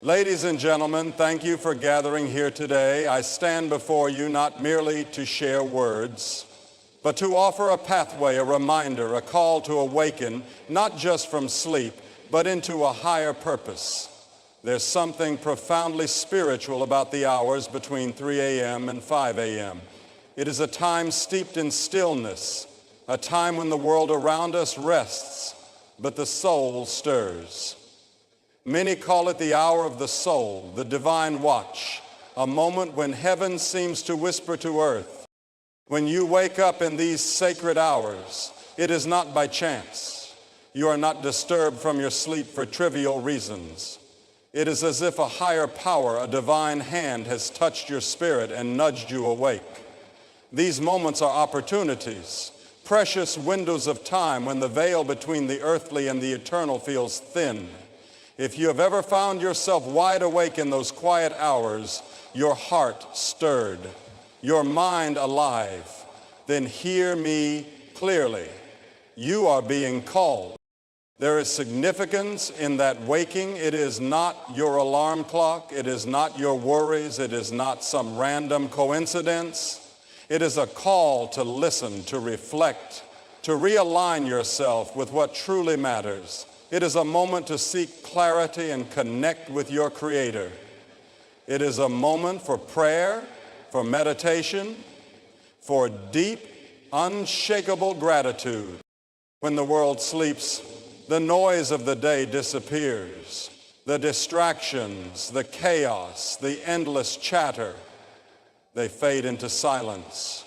Ladies and gentlemen, thank you for gathering here today. I stand before you not merely to share words, but to offer a pathway, a reminder, a call to awaken, not just from sleep, but into a higher purpose. There's something profoundly spiritual about the hours between 3 a.m. and 5 a.m. It is a time steeped in stillness, a time when the world around us rests, but the soul stirs. Many call it the hour of the soul, the divine watch, a moment when heaven seems to whisper to earth. When you wake up in these sacred hours, it is not by chance. You are not disturbed from your sleep for trivial reasons. It is as if a higher power, a divine hand, has touched your spirit and nudged you awake. These moments are opportunities, precious windows of time when the veil between the earthly and the eternal feels thin. If you have ever found yourself wide awake in those quiet hours, your heart stirred, your mind alive, then hear me clearly. You are being called. There is significance in that waking. It is not your alarm clock. It is not your worries. It is not some random coincidence. It is a call to listen, to reflect, to realign yourself with what truly matters. It is a moment to seek clarity and connect with your Creator. It is a moment for prayer, for meditation, for deep, unshakable gratitude. When the world sleeps, the noise of the day disappears. The distractions, the chaos, the endless chatter, they fade into silence.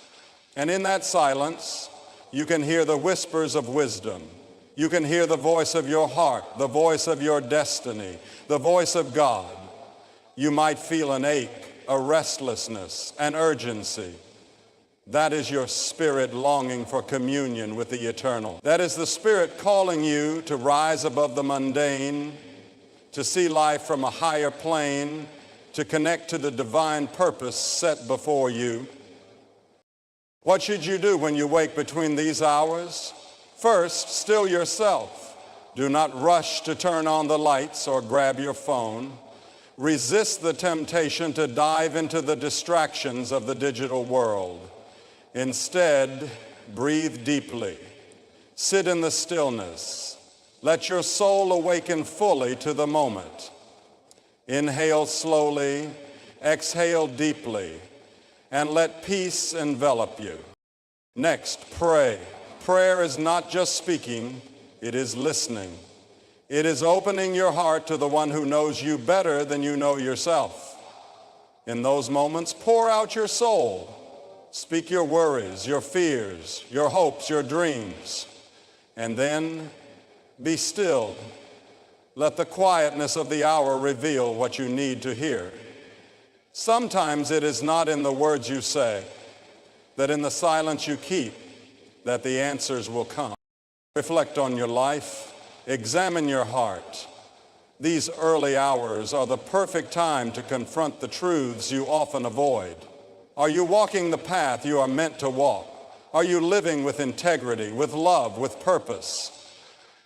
And in that silence, you can hear the whispers of wisdom. You can hear the voice of your heart, the voice of your destiny, the voice of God. You might feel an ache, a restlessness, an urgency. That is your spirit longing for communion with the eternal. That is the Spirit calling you to rise above the mundane, to see life from a higher plane, to connect to the divine purpose set before you. What should you do when you wake between these hours? First, still yourself. Do not rush to turn on the lights or grab your phone. Resist the temptation to dive into the distractions of the digital world. Instead, breathe deeply. Sit in the stillness. Let your soul awaken fully to the moment. Inhale slowly, exhale deeply, and let peace envelop you. Next, pray. Prayer is not just speaking, it is listening. It is opening your heart to the one who knows you better than you know yourself. In those moments, pour out your soul. Speak your worries, your fears, your hopes, your dreams. And then be still. Let the quietness of the hour reveal what you need to hear. Sometimes it is not in the words you say, that in the silence you keep, that the answers will come. Reflect on your life. Examine your heart. These early hours are the perfect time to confront the truths you often avoid. Are you walking the path you are meant to walk? Are you living with integrity, with love, with purpose?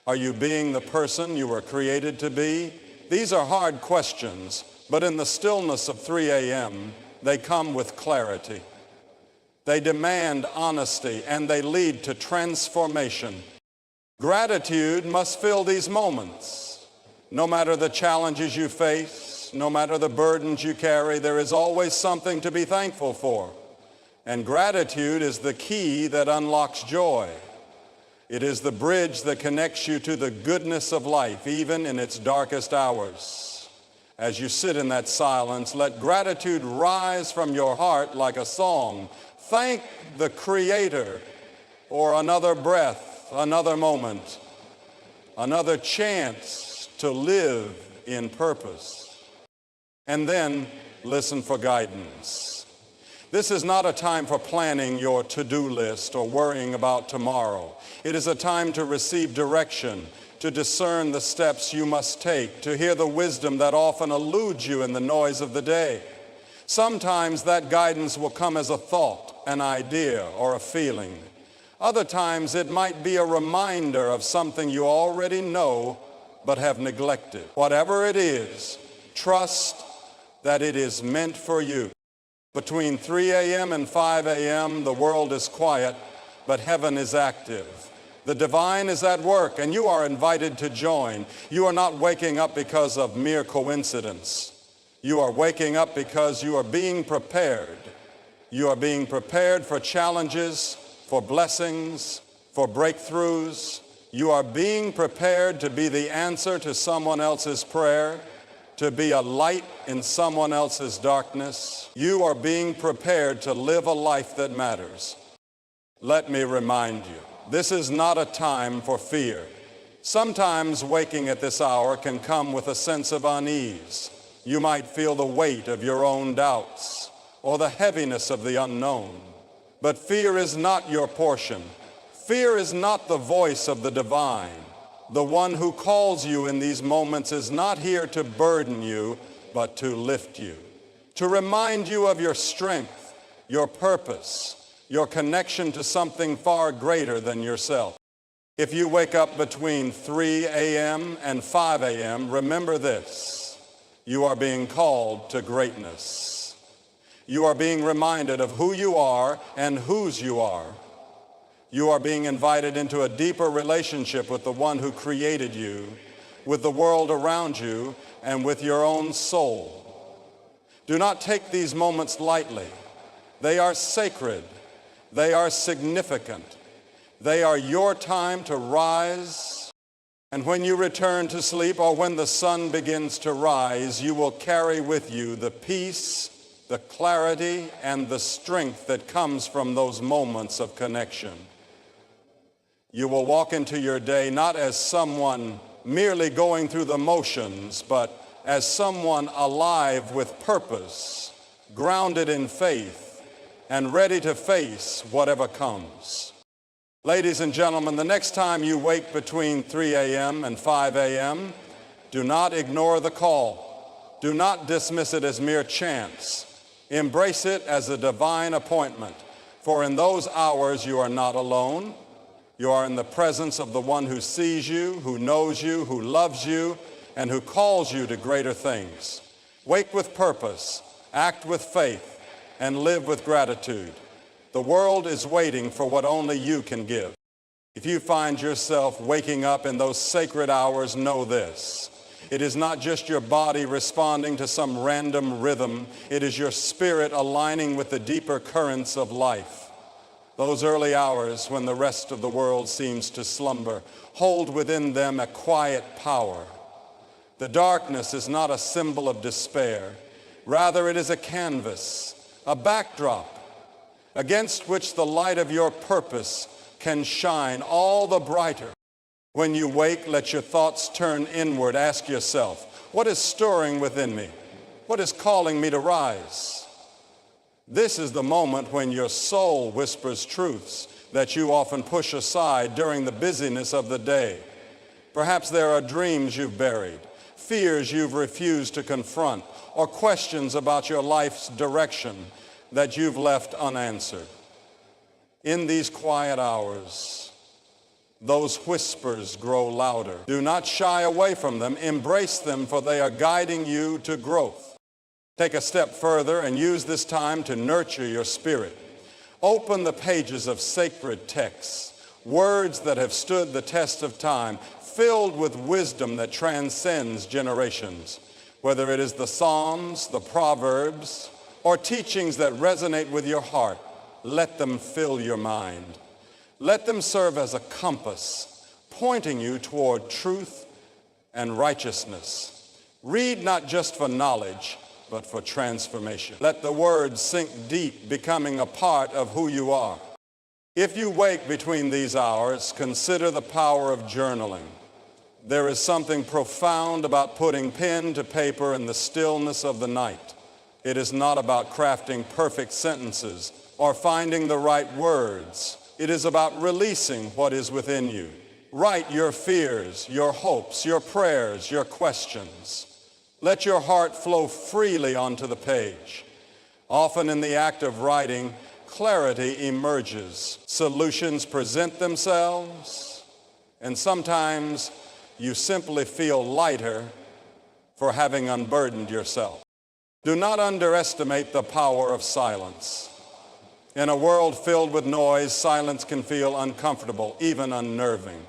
Are you being the person you were created to be? These are hard questions, but in the stillness of 3 a.m., they come with clarity. They demand honesty, and they lead to transformation. Gratitude must fill these moments. No matter the challenges you face, no matter the burdens you carry, there is always something to be thankful for. And gratitude is the key that unlocks joy. It is the bridge that connects you to the goodness of life, even in its darkest hours. As you sit in that silence, let gratitude rise from your heart like a song. Thank the Creator for another breath, another moment, another chance to live in purpose. And then listen for guidance. This is not a time for planning your to-do list or worrying about tomorrow. It is a time to receive direction, to discern the steps you must take, to hear the wisdom that often eludes you in the noise of the day. Sometimes that guidance will come as a thought, an idea, or a feeling. Other times it might be a reminder of something you already know but have neglected. Whatever it is, Trust that it is meant for you. Between 3 a.m. and 5 a.m., the world is quiet, but heaven is active. The divine is at work, and you are invited to join. You are not waking up because of mere coincidence. You are waking up because you are being prepared. You are being prepared for challenges, for blessings, for breakthroughs. You are being prepared to be the answer to someone else's prayer, to be a light in someone else's darkness. You are being prepared to live a life that matters. Let me remind you, this is not a time for fear. Sometimes waking at this hour can come with a sense of unease. You might feel the weight of your own doubts or the heaviness of the unknown. But fear is not your portion. Fear is not the voice of the divine. The one who calls you in these moments is not here to burden you, but to lift you, to remind you of your strength, your purpose, your connection to something far greater than yourself. If you wake up between 3 a.m. and 5 a.m., remember this: you are being called to greatness. You are being reminded of who you are and whose you are. You are being invited into a deeper relationship with the one who created you, with the world around you, and with your own soul. Do not take these moments lightly. They are sacred. They are significant. They are your time to rise. And when you return to sleep, or when the sun begins to rise, you will carry with you the peace, the clarity, and the strength that comes from those moments of connection. You will walk into your day not as someone merely going through the motions, but as someone alive with purpose, grounded in faith, and ready to face whatever comes. Ladies and gentlemen, the next time you wake between 3 a.m. and 5 a.m., do not ignore the call. Do not dismiss it as mere chance. Embrace it as a divine appointment, for in those hours you are not alone. You are in the presence of the one who sees you, who knows you, who loves you, and who calls you to greater things. Wake with purpose, act with faith, and live with gratitude. The world is waiting for what only you can give. If you find yourself waking up in those sacred hours, know this: it is not just your body responding to some random rhythm. It is your spirit aligning with the deeper currents of life. Those early hours when the rest of the world seems to slumber hold within them a quiet power. The darkness is not a symbol of despair. Rather, it is a canvas, a backdrop, against which the light of your purpose can shine all the brighter. When you wake, let your thoughts turn inward. Ask yourself, what is stirring within me? What is calling me to rise? This is the moment when your soul whispers truths that you often push aside during the busyness of the day. Perhaps there are dreams you've buried, fears you've refused to confront, or questions about your life's direction that you've left unanswered. In these quiet hours, those whispers grow louder. Do not shy away from them. Embrace them, for they are guiding you to growth. Take a step further and use this time to nurture your spirit. Open the pages of sacred texts, words that have stood the test of time, filled with wisdom that transcends generations. Whether it is the Psalms, the Proverbs, or teachings that resonate with your heart, let them fill your mind. Let them serve as a compass, pointing you toward truth and righteousness. Read not just for knowledge, but for transformation. Let the words sink deep, becoming a part of who you are. If you wake between these hours, consider the power of journaling. There is something profound about putting pen to paper in the stillness of the night. It is not about crafting perfect sentences or finding the right words. It is about releasing what is within you. Write your fears, your hopes, your prayers, your questions. Let your heart flow freely onto the page. Often in the act of writing, clarity emerges. Solutions present themselves, and sometimes you simply feel lighter for having unburdened yourself. Do not underestimate the power of silence. In a world filled with noise, silence can feel uncomfortable, even unnerving.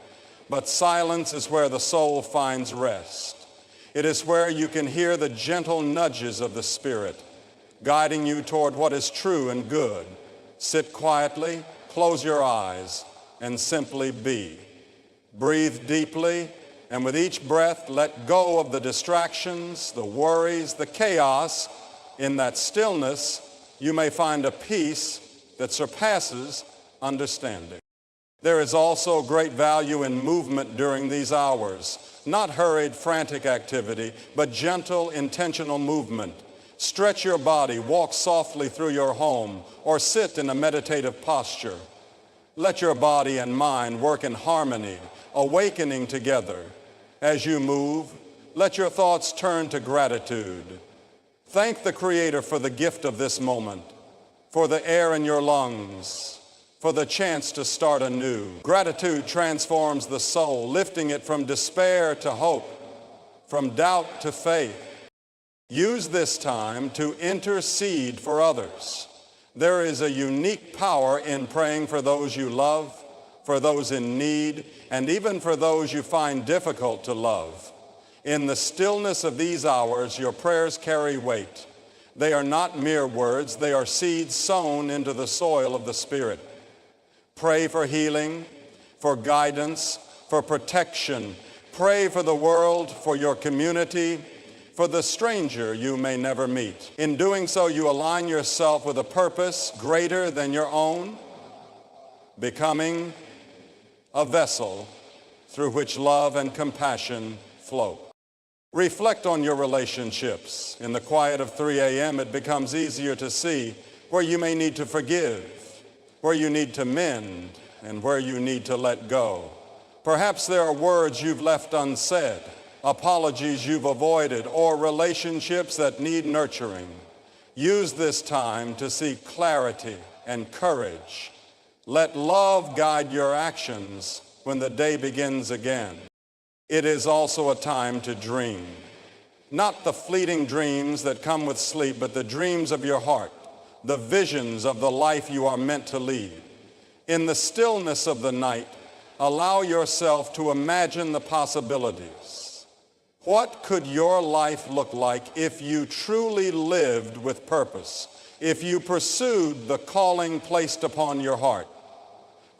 But silence is where the soul finds rest. It is where you can hear the gentle nudges of the Spirit, guiding you toward what is true and good. Sit quietly, close your eyes, and simply be. Breathe deeply, and with each breath, let go of the distractions, the worries, the chaos. In that stillness, you may find a peace that surpasses understanding. There is also great value in movement during these hours. Not hurried, frantic activity, but gentle, intentional movement. Stretch your body, walk softly through your home, or sit in a meditative posture. Let your body and mind work in harmony, awakening together. As you move, let your thoughts turn to gratitude. Thank the Creator for the gift of this moment, for the air in your lungs, for the chance to start anew. Gratitude transforms the soul, lifting it from despair to hope, from doubt to faith. Use this time to intercede for others. There is a unique power in praying for those you love, for those in need, and even for those you find difficult to love. In the stillness of these hours, your prayers carry weight. They are not mere words, they are seeds sown into the soil of the Spirit. Pray for healing, for guidance, for protection. Pray for the world, for your community, for the stranger you may never meet. In doing so, you align yourself with a purpose greater than your own, becoming a vessel through which love and compassion flow. Reflect on your relationships. In the quiet of 3 a.m., it becomes easier to see where you may need to forgive, where you need to mend, and where you need to let go. Perhaps there are words you've left unsaid, apologies you've avoided, or relationships that need nurturing. Use this time to seek clarity and courage. Let love guide your actions when the day begins again. It is also a time to dream. Not the fleeting dreams that come with sleep, but the dreams of your heart, the visions of the life you are meant to lead. In the stillness of the night, allow yourself to imagine the possibilities. What could your life look like if you truly lived with purpose, if you pursued the calling placed upon your heart?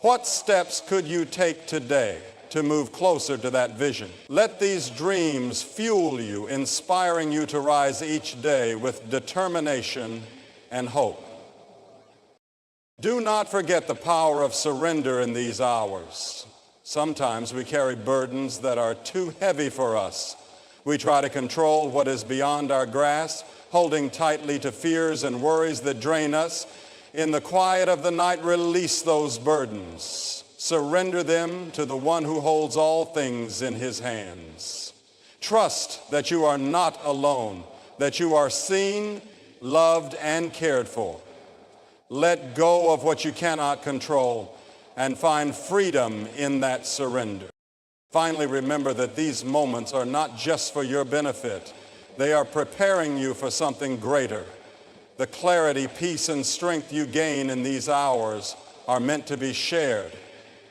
What steps could you take today to move closer to that vision? Let these dreams fuel you, inspiring you to rise each day with determination and hope. Do not forget the power of surrender in these hours. Sometimes we carry burdens that are too heavy for us. We try to control what is beyond our grasp, holding tightly to fears and worries that drain us. In the quiet of the night, release those burdens. Surrender them to the one who holds all things in his hands. Trust that you are not alone, that you are seen, loved, and cared for. Let go of what you cannot control and find freedom in that surrender. Finally, remember that these moments are not just for your benefit. They are preparing you for something greater. The clarity, peace, and strength you gain in these hours are meant to be shared.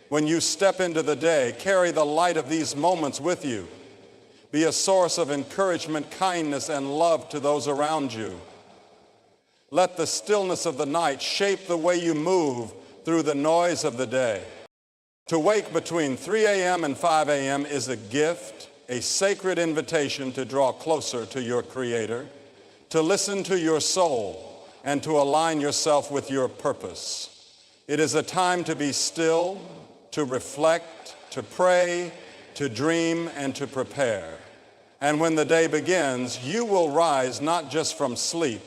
When you step into the day, carry the light of these moments with you. Be a source of encouragement, kindness, and love to those around you. Let the stillness of the night shape the way you move through the noise of the day. To wake between 3 a.m. and 5 a.m. is a gift, a sacred invitation to draw closer to your Creator, to listen to your soul, and to align yourself with your purpose. It is a time to be still, to reflect, to pray, to dream, and to prepare. And when the day begins, you will rise not just from sleep,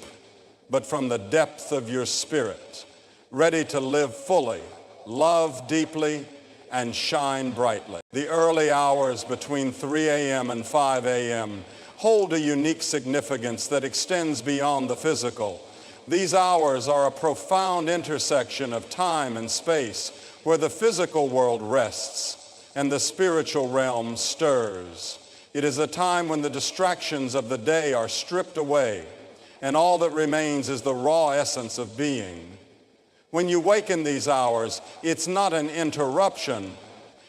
but from the depth of your spirit, ready to live fully, love deeply, and shine brightly. The early hours between 3 a.m. and 5 a.m. hold a unique significance that extends beyond the physical. These hours are a profound intersection of time and space where the physical world rests and the spiritual realm stirs. It is a time when the distractions of the day are stripped away, and all that remains is the raw essence of being. When you wake in these hours, it's not an interruption,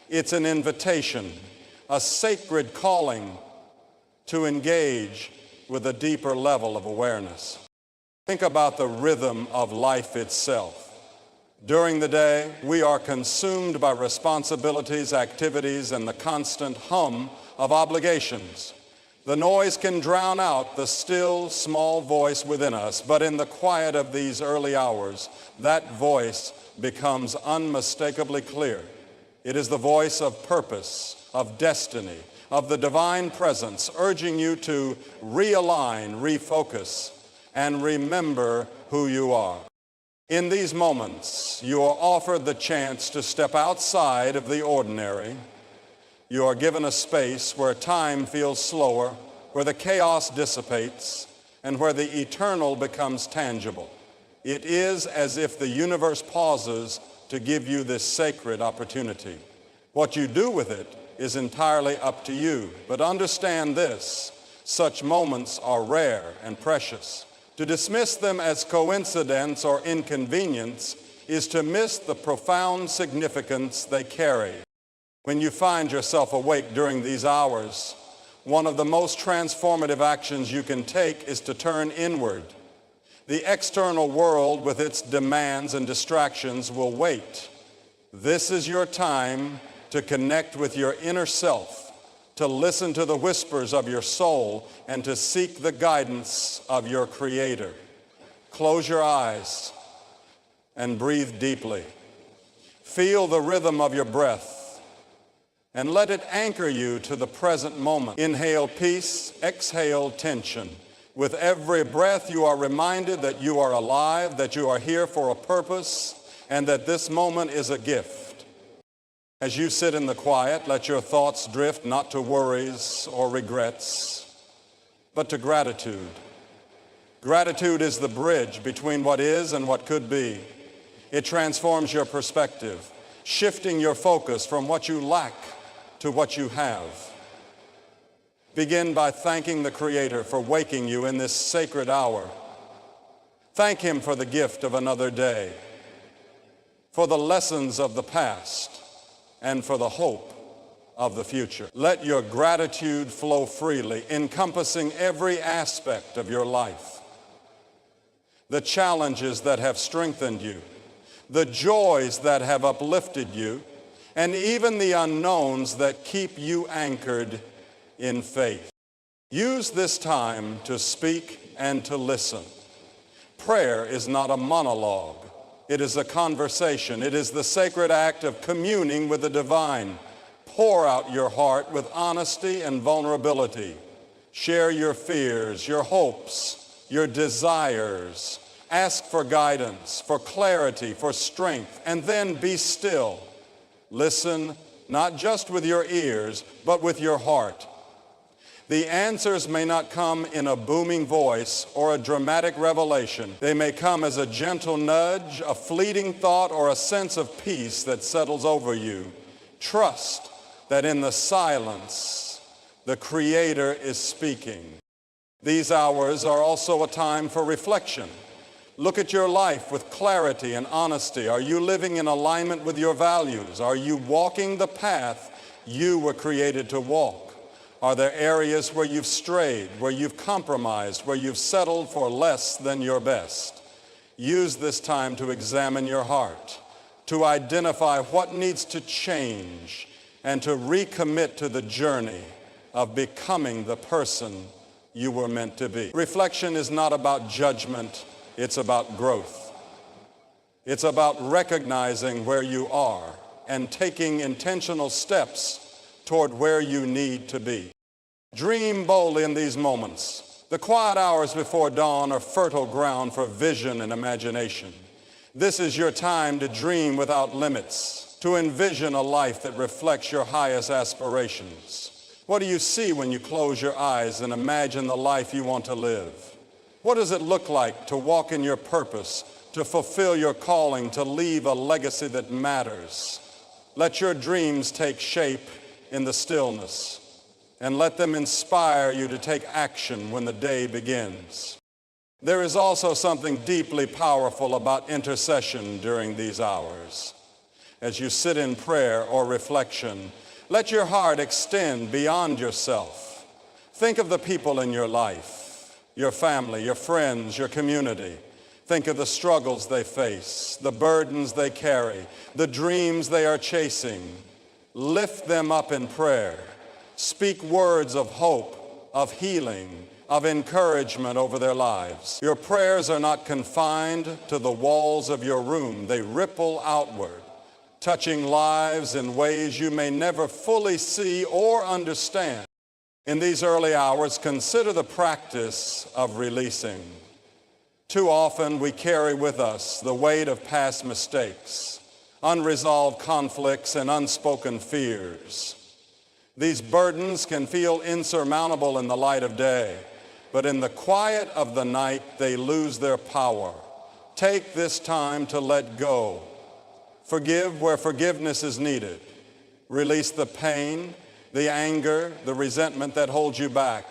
it's an invitation, a sacred calling to engage with a deeper level of awareness. Think about the rhythm of life itself. During the day, we are consumed by responsibilities, activities, and the constant hum of obligations. The noise can drown out the still, small voice within us, but in the quiet of these early hours, that voice becomes unmistakably clear. It is the voice of purpose, of destiny, of the divine presence, urging you to realign, refocus, and remember who you are. In these moments, you are offered the chance to step outside of the ordinary. You are given a space where time feels slower, where the chaos dissipates, and where the eternal becomes tangible. It is as if the universe pauses to give you this sacred opportunity. What you do with it is entirely up to you. But understand this, such moments are rare and precious. To dismiss them as coincidence or inconvenience is to miss the profound significance they carry. When you find yourself awake during these hours, one of the most transformative actions you can take is to turn inward. The external world with its demands and distractions will wait. This is your time to connect with your inner self, to listen to the whispers of your soul, and to seek the guidance of your Creator. Close your eyes and breathe deeply. Feel the rhythm of your breath and let it anchor you to the present moment. Inhale peace, exhale tension. With every breath, you are reminded that you are alive, that you are here for a purpose, and that this moment is a gift. As you sit in the quiet, let your thoughts drift not to worries or regrets, but to gratitude. Gratitude is the bridge between what is and what could be. It transforms your perspective, shifting your focus from what you lack to what you have. Begin by thanking the Creator for waking you in this sacred hour. Thank Him for the gift of another day, for the lessons of the past, and for the hope of the future. Let your gratitude flow freely, encompassing every aspect of your life. The challenges that have strengthened you, the joys that have uplifted you, and even the unknowns that keep you anchored in faith. Use this time to speak and to listen. Prayer is not a monologue. It is a conversation. It is the sacred act of communing with the divine. Pour out your heart with honesty and vulnerability. Share your fears, your hopes, your desires. Ask for guidance, for clarity, for strength, and then be still. Listen, not just with your ears, but with your heart. The answers may not come in a booming voice or a dramatic revelation. They may come as a gentle nudge, a fleeting thought, or a sense of peace that settles over you. Trust that in the silence, the Creator is speaking. These hours are also a time for reflection. Look at your life with clarity and honesty. Are you living in alignment with your values? Are you walking the path you were created to walk? Are there areas where you've strayed, where you've compromised, where you've settled for less than your best? Use this time to examine your heart, to identify what needs to change, and to recommit to the journey of becoming the person you were meant to be. Reflection is not about judgment, it's about growth. It's about recognizing where you are and taking intentional steps toward where you need to be. Dream boldly in these moments. The quiet hours before dawn are fertile ground for vision and imagination. This is your time to dream without limits, to envision a life that reflects your highest aspirations. What do you see when you close your eyes and imagine the life you want to live? What does it look like to walk in your purpose, to fulfill your calling, to leave a legacy that matters? Let your dreams take shape in the stillness. and let them inspire you to take action when the day begins. There is also something deeply powerful about intercession during these hours. As you sit in prayer or reflection, let your heart extend beyond yourself. Think of the people in your life, your family, your friends, your community. Think of the struggles they face, the burdens they carry, the dreams they are chasing. Lift them up in prayer. Speak words of hope, of healing, of encouragement over their lives. Your prayers are not confined to the walls of your room. They ripple outward, touching lives in ways you may never fully see or understand. In these early hours, consider the practice of releasing. Too often we carry with us the weight of past mistakes, unresolved conflicts, and unspoken fears. These burdens can feel insurmountable in the light of day, but in the quiet of the night they lose their power. Take this time to let go. Forgive where forgiveness is needed. Release the pain, the anger, the resentment that holds you back.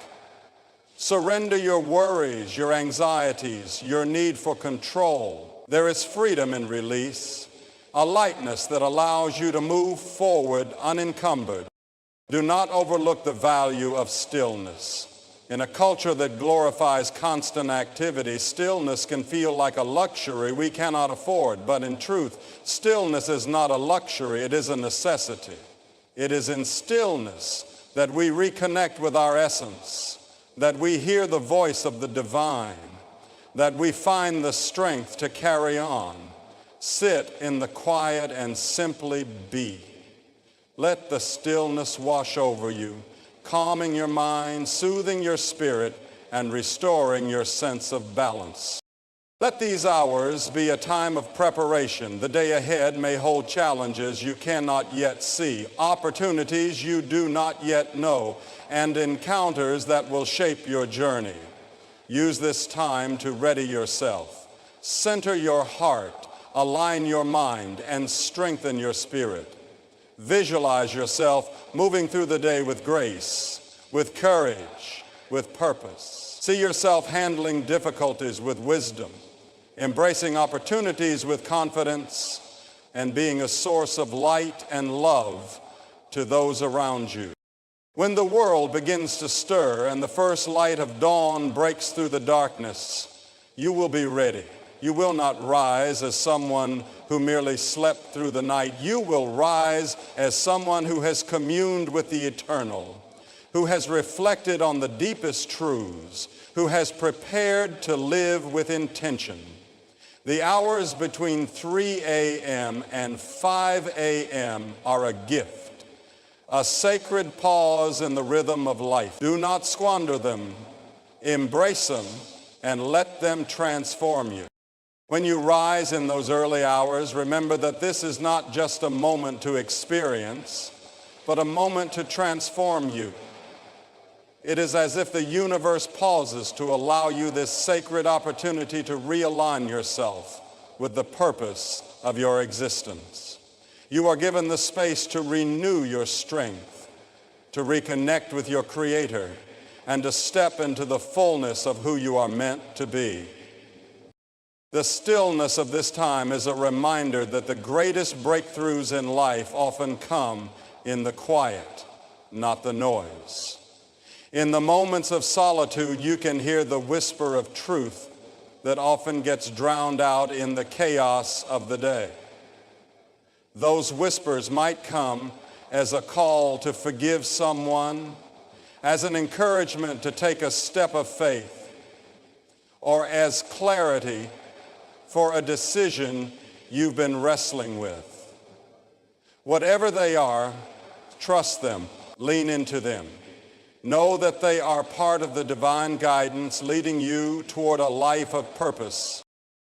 Surrender your worries, your anxieties, your need for control. There is freedom in release, a lightness that allows you to move forward unencumbered. Do not overlook the value of stillness. In a culture that glorifies constant activity, stillness can feel like a luxury we cannot afford. But in truth, stillness is not a luxury, it is a necessity. It is in stillness that we reconnect with our essence, that we hear the voice of the divine, that we find the strength to carry on. Sit in the quiet and simply be. Let the stillness wash over you, calming your mind, soothing your spirit, and restoring your sense of balance. Let these hours be a time of preparation. The day ahead may hold challenges you cannot yet see, opportunities you do not yet know, and encounters that will shape your journey. Use this time to ready yourself. Center your heart, align your mind, and strengthen your spirit. Visualize yourself moving through the day with grace, with courage, with purpose. See yourself handling difficulties with wisdom, embracing opportunities with confidence, and being a source of light and love to those around you. When the world begins to stir and the first light of dawn breaks through the darkness, you will be ready. You will not rise as someone who merely slept through the night. You will rise as someone who has communed with the eternal, who has reflected on the deepest truths, who has prepared to live with intention. The hours between 3 a.m. and 5 a.m. are a gift, a sacred pause in the rhythm of life. Do not squander them. Embrace them and let them transform you. When you rise in those early hours, remember that this is not just a moment to experience, but a moment to transform you. It is as if the universe pauses to allow you this sacred opportunity to realign yourself with the purpose of your existence. You are given the space to renew your strength, to reconnect with your Creator, and to step into the fullness of who you are meant to be. The stillness of this time is a reminder that the greatest breakthroughs in life often come in the quiet, not the noise. In the moments of solitude, you can hear the whisper of truth that often gets drowned out in the chaos of the day. Those whispers might come as a call to forgive someone, as an encouragement to take a step of faith, or as clarity for a decision you've been wrestling with. Whatever they are, trust them, lean into them. Know that they are part of the divine guidance leading you toward a life of purpose.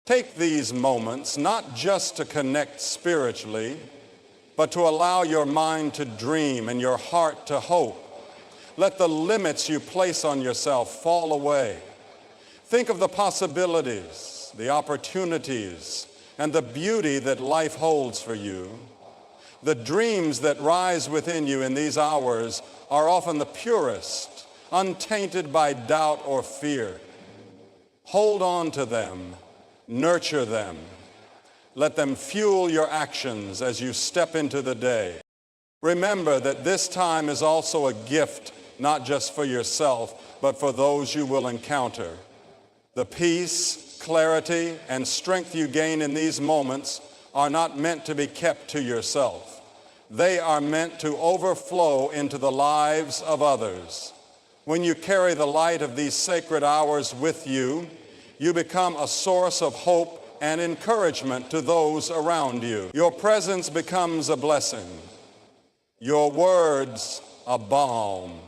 Take these moments not just to connect spiritually, but to allow your mind to dream and your heart to hope. Let the limits you place on yourself fall away. Think of the possibilities, the opportunities, and the beauty that life holds for you. The dreams that rise within you in these hours are often the purest, untainted by doubt or fear. Hold on to them, nurture them. Let them fuel your actions as you step into the day. Remember that this time is also a gift, not just for yourself, but for those you will encounter. The peace, clarity, and strength you gain in these moments are not meant to be kept to yourself. They are meant to overflow into the lives of others. When you carry the light of these sacred hours with you, you become a source of hope and encouragement to those around you. Your presence becomes a blessing, your words a balm,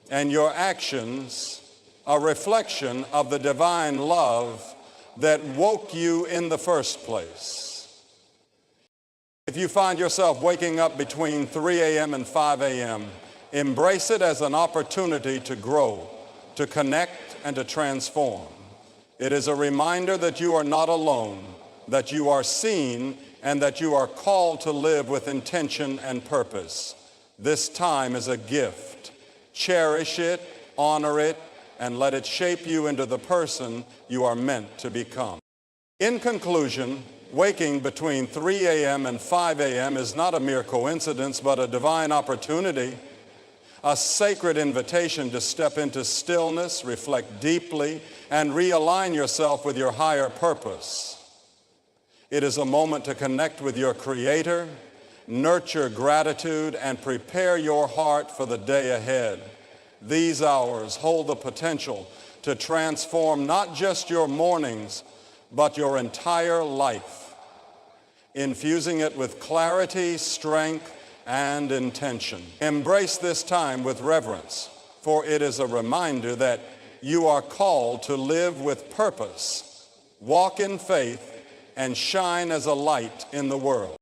and your actions a reflection of the divine love that woke you in the first place. If you find yourself waking up between 3 a.m. and 5 a.m., embrace it as an opportunity to grow, to connect, and to transform. It is a reminder that you are not alone, that you are seen, and that you are called to live with intention and purpose. This time is a gift. Cherish it, honor it, and let it shape you into the person you are meant to become. In conclusion, waking between 3 a.m. and 5 a.m. is not a mere coincidence, but a divine opportunity, a sacred invitation to step into stillness, reflect deeply, and realign yourself with your higher purpose. It is a moment to connect with your Creator, nurture gratitude, and prepare your heart for the day ahead. These hours hold the potential to transform not just your mornings, but your entire life, infusing it with clarity, strength, and intention. Embrace this time with reverence, for it is a reminder that you are called to live with purpose, walk in faith, and shine as a light in the world.